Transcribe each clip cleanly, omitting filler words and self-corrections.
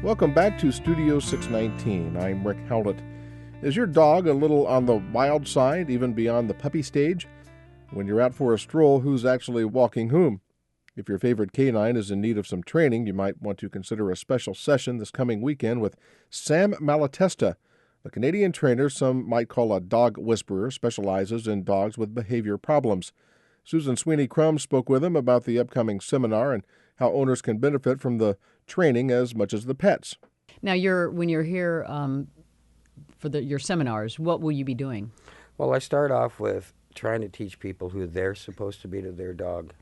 Welcome back to Studio 619. I'm Rick Howlett. Is your dog a little on the wild side, even beyond the puppy stage? When you're out for a stroll, who's actually walking whom? If your favorite canine is in need of some training, you might want to consider a special session this coming weekend with Sam Malatesta. A Canadian trainer some might call a dog whisperer, specializes in dogs with behavior problems. Susan Sweeney Crum spoke with him about the upcoming seminar and how owners can benefit from the training as much as the pets. Now, when you're here for your seminars, what will you be doing? Well, I start off with trying to teach people who they're supposed to be to their dog.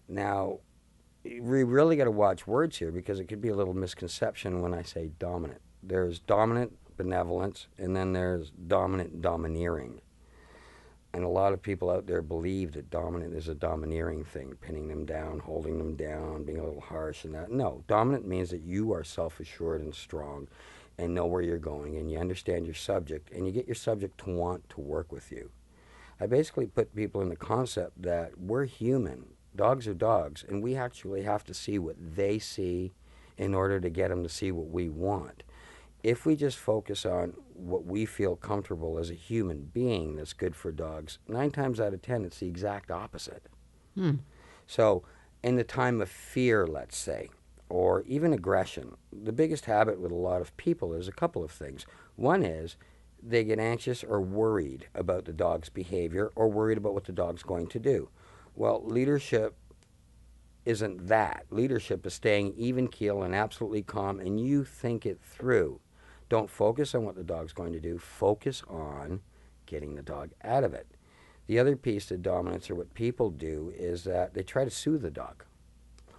Now, we really got to watch words here because it could be a little misconception when I say dominant. There's dominant benevolence, and then there's dominant domineering. And a lot of people out there believe that dominant is a domineering thing, pinning them down, holding them down, being a little harsh and that. No, dominant means that you are self-assured and strong and know where you're going and you understand your subject and you get your subject to want to work with you. I basically put people in the concept that we're human. Dogs are dogs, and we actually have to see what they see in order to get them to see what we want. If we just focus on what we feel comfortable as a human being that's good for dogs, 9 times out of 10, it's the exact opposite. So in the time of fear, let's say, or even aggression, the biggest habit with a lot of people is a couple of things. One is they get anxious or worried about the dog's behavior or worried about what the dog's going to do. Well, leadership isn't that. Leadership is staying even keel and absolutely calm, and you think it through. Don't focus on what the dog's going to do. Focus on getting the dog out of it. The other piece to dominance, or what people do, is that they try to soothe the dog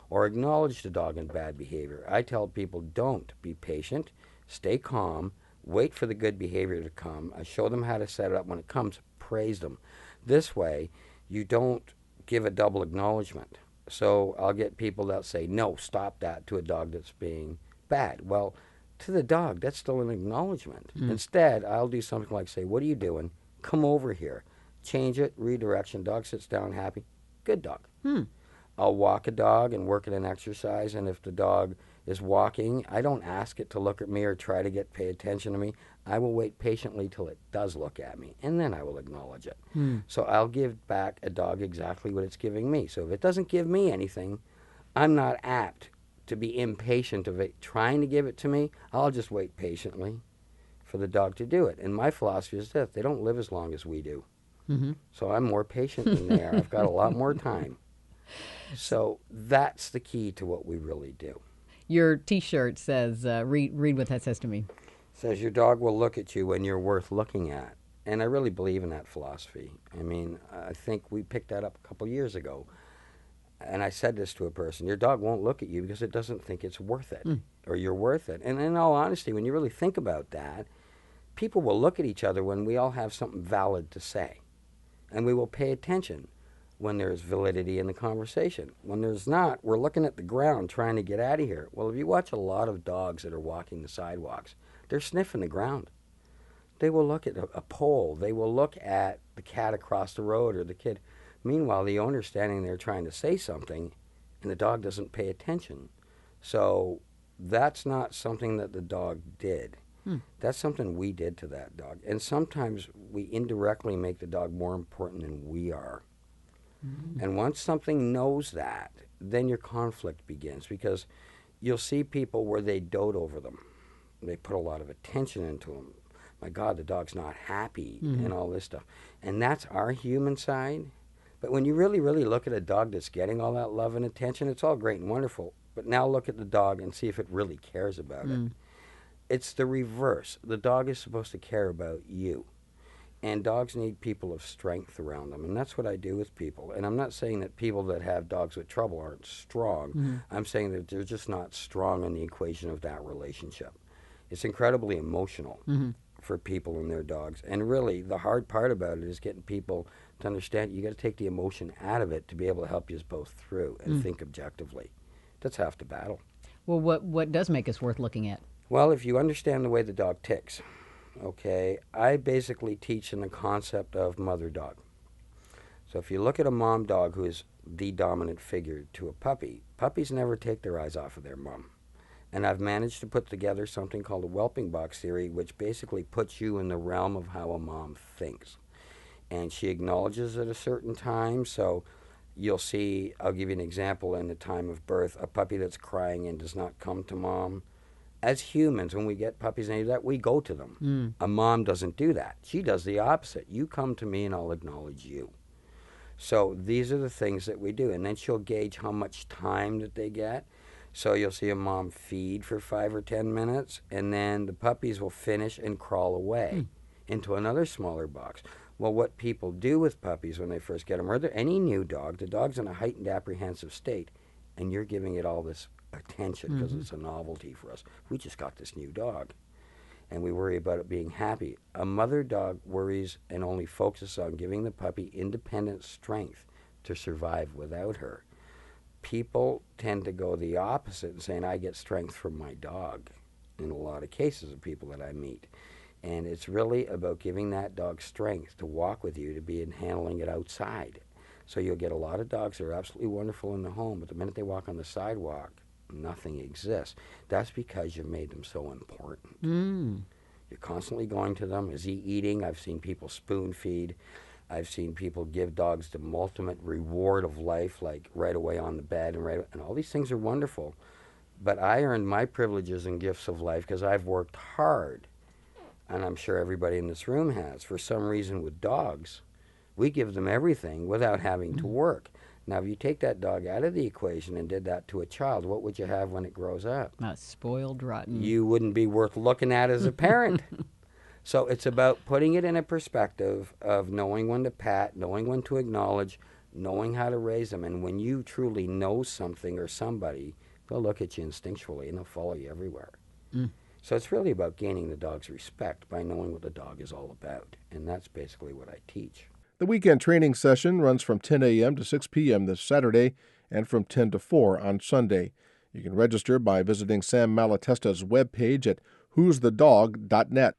or acknowledge the dog in bad behavior. I tell people, don't. Be patient, stay calm, wait for the good behavior to come. I show them how to set it up. When it comes, praise them. This way, you don't give a double acknowledgement. So I'll get people that say, no, stop that, to a dog that's being bad. Well, to the dog, that's still an acknowledgement. Instead, I'll do something like say, what are you doing? Come over here. Change it, redirection. Dog sits down happy. Good dog. I'll walk a dog and work at an exercise, and if the dog is walking, I don't ask it to look at me or try to pay attention to me. I will wait patiently till it does look at me, and then I will acknowledge it. So I'll give back a dog exactly what it's giving me. So if it doesn't give me anything, I'm not apt to be impatient of it trying to give it to me. I'll just wait patiently for the dog to do it. And my philosophy is that they don't live as long as we do. So I'm more patient than they are. I've got a lot more time. So that's the key to what we really do. Your T-shirt says, read what that says to me. It says your dog will look at you when you're worth looking at. And I really believe in that philosophy. I mean, I think we picked that up a couple years ago. And I said this to a person, your dog won't look at you because it doesn't think it's worth it, or you're worth it. And in all honesty, when you really think about that, people will look at each other when we all have something valid to say. And we will pay attention when there's validity in the conversation. When there's not, we're looking at the ground trying to get out of here. Well, if you watch a lot of dogs that are walking the sidewalks, they're sniffing the ground. They will look at a pole. They will look at the cat across the road or the kid. Meanwhile, the owner's standing there trying to say something, and the dog doesn't pay attention. So that's not something that the dog did. That's something we did to that dog. And sometimes we indirectly make the dog more important than we are. And once something knows that, then your conflict begins, because you'll see people where they dote over them. They put a lot of attention into them. My God, the dog's not happy and all this stuff. And that's our human side. But when you really, really look at a dog that's getting all that love and attention, it's all great and wonderful. But now look at the dog and see if it really cares about it. It's the reverse. The dog is supposed to care about you. And dogs need people of strength around them. And that's what I do with people. And I'm not saying that people that have dogs with trouble aren't strong. I'm saying that they're just not strong in the equation of that relationship. It's incredibly emotional for people and their dogs. And really, the hard part about it is getting people to understand you got to take the emotion out of it to be able to help you both through and think objectively. That's half the battle. Well, what does make us worth looking at? Well, if you understand the way the dog ticks, okay, I basically teach in the concept of mother dog. So if you look at a mom dog who is the dominant figure to a puppy, puppies never take their eyes off of their mom. And I've managed to put together something called a whelping box theory, which basically puts you in the realm of how a mom thinks. And she acknowledges at a certain time. So you'll see, I'll give you an example, in the time of birth, a puppy that's crying and does not come to mom. As humans, when we get puppies and any of that, we go to them. A mom doesn't do that. She does the opposite. You come to me and I'll acknowledge you. So these are the things that we do. And then she'll gauge how much time that they get. So you'll see a mom feed for 5 or 10 minutes, and then the puppies will finish and crawl away into another smaller box. Well, what people do with puppies when they first get them, or any new dog, the dog's in a heightened apprehensive state, and you're giving it all this attention because it's a novelty for us. We just got this new dog, and we worry about it being happy. A mother dog worries and only focuses on giving the puppy independent strength to survive without her. People tend to go the opposite and saying, I get strength from my dog, in a lot of cases of people that I meet. And it's really about giving that dog strength to walk with you, to be in handling it outside. So you'll get a lot of dogs that are absolutely wonderful in the home, but the minute they walk on the sidewalk, nothing exists. That's because you made them so important. You're constantly going to them. Is he eating? I've seen people spoon feed. I've seen people give dogs the ultimate reward of life, like right away on the bed, and all these things are wonderful. But I earned my privileges and gifts of life because I've worked hard, and I'm sure everybody in this room has. For some reason with dogs, we give them everything without having to work. Now, if you take that dog out of the equation and did that to a child, what would you have when it grows up? Spoiled, rotten. You wouldn't be worth looking at as a parent. So it's about putting it in a perspective of knowing when to pat, knowing when to acknowledge, knowing how to raise them. And when you truly know something or somebody, they'll look at you instinctually and they'll follow you everywhere. So it's really about gaining the dog's respect by knowing what the dog is all about. And that's basically what I teach. The weekend training session runs from 10 a.m. to 6 p.m. this Saturday and from 10 to 4 on Sunday. You can register by visiting Sam Malatesta's webpage at who'sthedog.net.